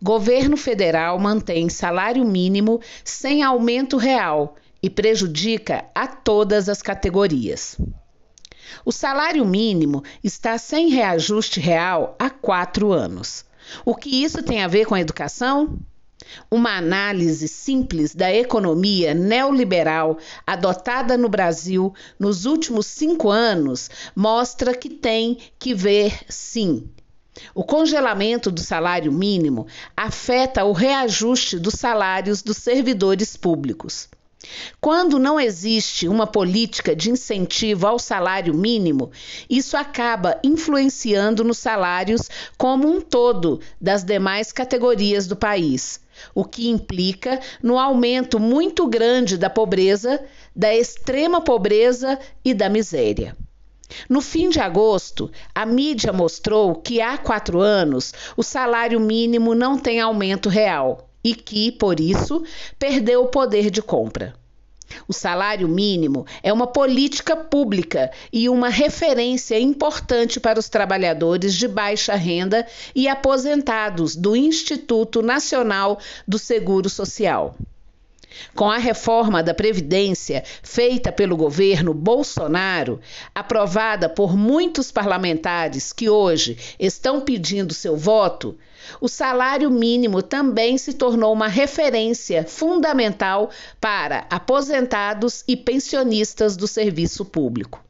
Governo federal mantém salário mínimo sem aumento real e prejudica a todas as categorias. O salário mínimo está sem reajuste real há 4 anos. O que isso tem a ver com a educação? Uma análise simples da economia neoliberal adotada no Brasil nos últimos 5 anos mostra que tem que ver sim. O congelamento do salário mínimo afeta o reajuste dos salários dos servidores públicos. Quando não existe uma política de incentivo ao salário mínimo, isso acaba influenciando nos salários como um todo das demais categorias do país, o que implica no aumento muito grande da pobreza, da extrema pobreza e da miséria. No fim de agosto, a mídia mostrou que há 4 anos o salário mínimo não tem aumento real e que, por isso, perdeu o poder de compra. O salário mínimo é uma política pública e uma referência importante para os trabalhadores de baixa renda e aposentados do Instituto Nacional do Seguro Social. Com a reforma da Previdência feita pelo governo Bolsonaro, aprovada por muitos parlamentares que hoje estão pedindo seu voto, o salário mínimo também se tornou uma referência fundamental para aposentados e pensionistas do serviço público.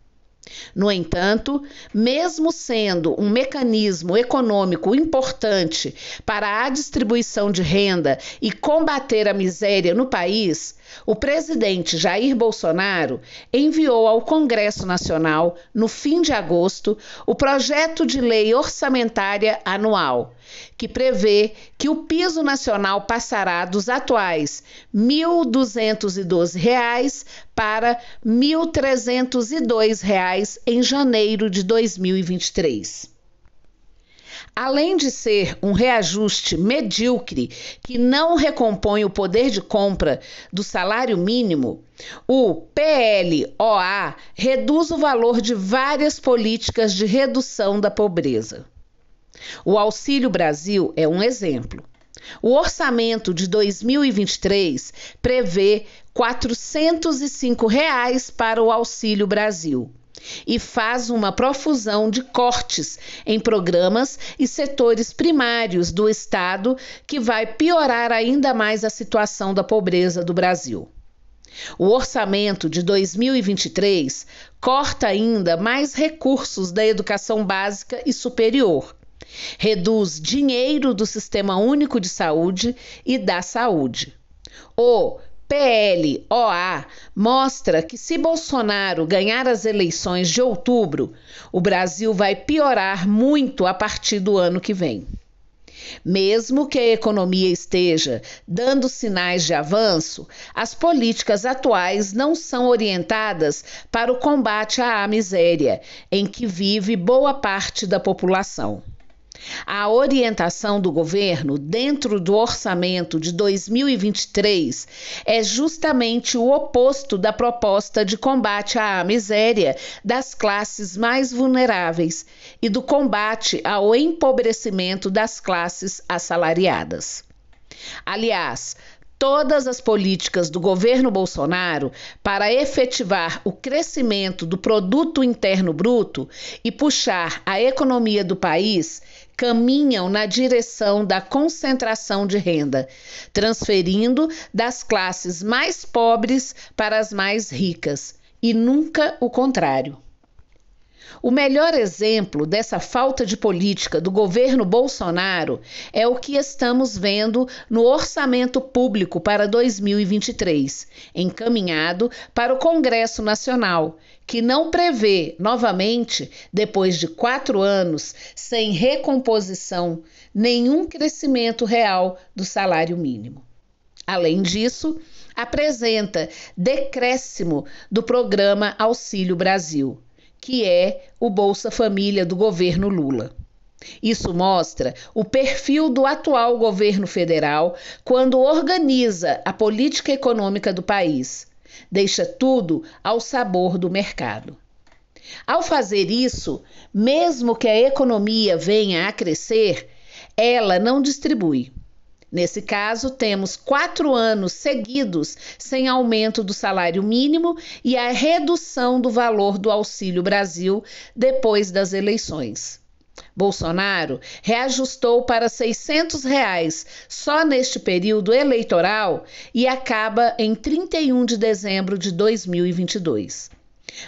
No entanto, mesmo sendo um mecanismo econômico importante para a distribuição de renda e combater a miséria no país, o presidente Jair Bolsonaro enviou ao Congresso Nacional, no fim de agosto, o projeto de lei orçamentária anual, que prevê que o piso nacional passará dos atuais R$ 1.212 para R$ 1.302 em janeiro de 2023. Além de ser um reajuste medíocre que não recompõe o poder de compra do salário mínimo, o PLOA reduz o valor de várias políticas de redução da pobreza. O Auxílio Brasil é um exemplo. O orçamento de 2023 prevê R$ 405 para o Auxílio Brasil e faz uma profusão de cortes em programas e setores primários do Estado que vai piorar ainda mais a situação da pobreza do Brasil. O orçamento de 2023 corta ainda mais recursos da educação básica e superior, reduz dinheiro do Sistema Único de Saúde e da saúde. O PLOA mostra que se Bolsonaro ganhar as eleições de outubro, o Brasil vai piorar muito a partir do ano que vem. Mesmo que a economia esteja dando sinais de avanço, as políticas atuais não são orientadas para o combate à miséria, em que vive boa parte da população. A orientação do governo dentro do orçamento de 2023 é justamente o oposto da proposta de combate à miséria das classes mais vulneráveis e do combate ao empobrecimento das classes assalariadas. Aliás, todas as políticas do governo Bolsonaro para efetivar o crescimento do produto interno bruto e puxar a economia do país caminham na direção da concentração de renda, transferindo das classes mais pobres para as mais ricas, e nunca o contrário. O melhor exemplo dessa falta de política do governo Bolsonaro é o que estamos vendo no orçamento público para 2023, encaminhado para o Congresso Nacional, que não prevê, novamente, depois de 4 anos, sem recomposição, nenhum crescimento real do salário mínimo. Além disso, apresenta decréscimo do programa Auxílio Brasil, que é o Bolsa Família do governo Lula. Isso mostra o perfil do atual governo federal quando organiza a política econômica do país. Deixa tudo ao sabor do mercado. Ao fazer isso, mesmo que a economia venha a crescer, ela não distribui. Nesse caso, temos 4 anos seguidos sem aumento do salário mínimo e a redução do valor do Auxílio Brasil depois das eleições. Bolsonaro reajustou para R$ 600 só neste período eleitoral e acaba em 31 de dezembro de 2022.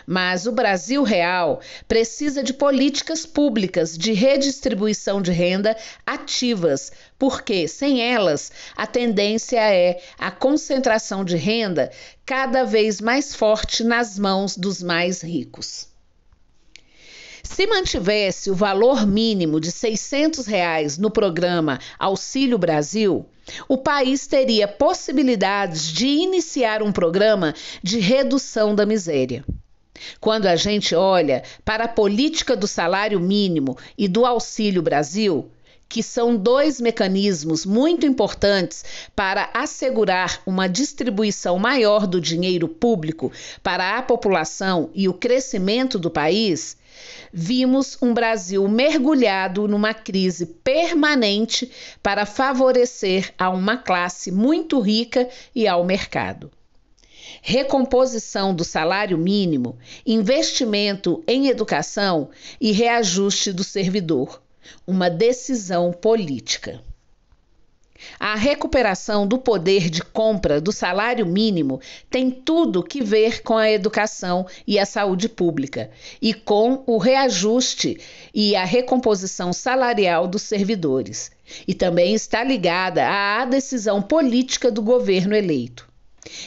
Mas o Brasil real precisa de políticas públicas de redistribuição de renda ativas, porque, sem elas, a tendência é a concentração de renda cada vez mais forte nas mãos dos mais ricos. Se mantivesse o valor mínimo de R$ 600 no programa Auxílio Brasil, o país teria possibilidades de iniciar um programa de redução da miséria. Quando a gente olha para a política do salário mínimo e do Auxílio Brasil, que são 2 mecanismos muito importantes para assegurar uma distribuição maior do dinheiro público para a população e o crescimento do país, vimos um Brasil mergulhado numa crise permanente para favorecer a uma classe muito rica e ao mercado. Recomposição do salário mínimo, investimento em educação e reajuste do servidor. Uma decisão política. A recuperação do poder de compra do salário mínimo tem tudo que ver com a educação e a saúde pública e com o reajuste e a recomposição salarial dos servidores. E também está ligada à decisão política do governo eleito.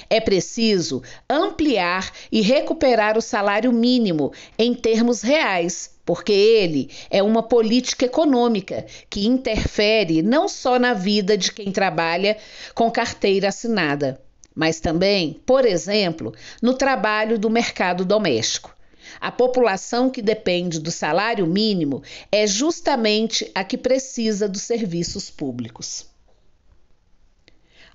É preciso ampliar e recuperar o salário mínimo em termos reais, porque ele é uma política econômica que interfere não só na vida de quem trabalha com carteira assinada, mas também, por exemplo, no trabalho do mercado doméstico. A população que depende do salário mínimo é justamente a que precisa dos serviços públicos.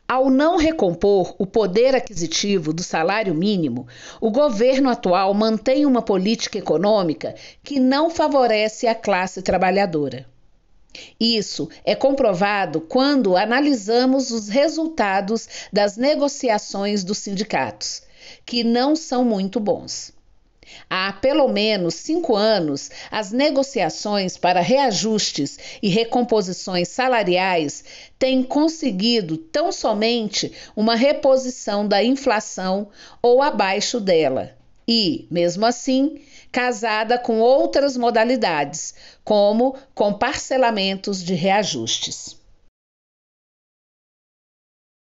Ao não recompor o poder aquisitivo do salário mínimo, o governo atual mantém uma política econômica que não favorece a classe trabalhadora. Isso é comprovado quando analisamos os resultados das negociações dos sindicatos, que não são muito bons. Há pelo menos 5 anos, as negociações para reajustes e recomposições salariais têm conseguido tão somente uma reposição da inflação ou abaixo dela e, mesmo assim, casada com outras modalidades, como com parcelamentos de reajustes.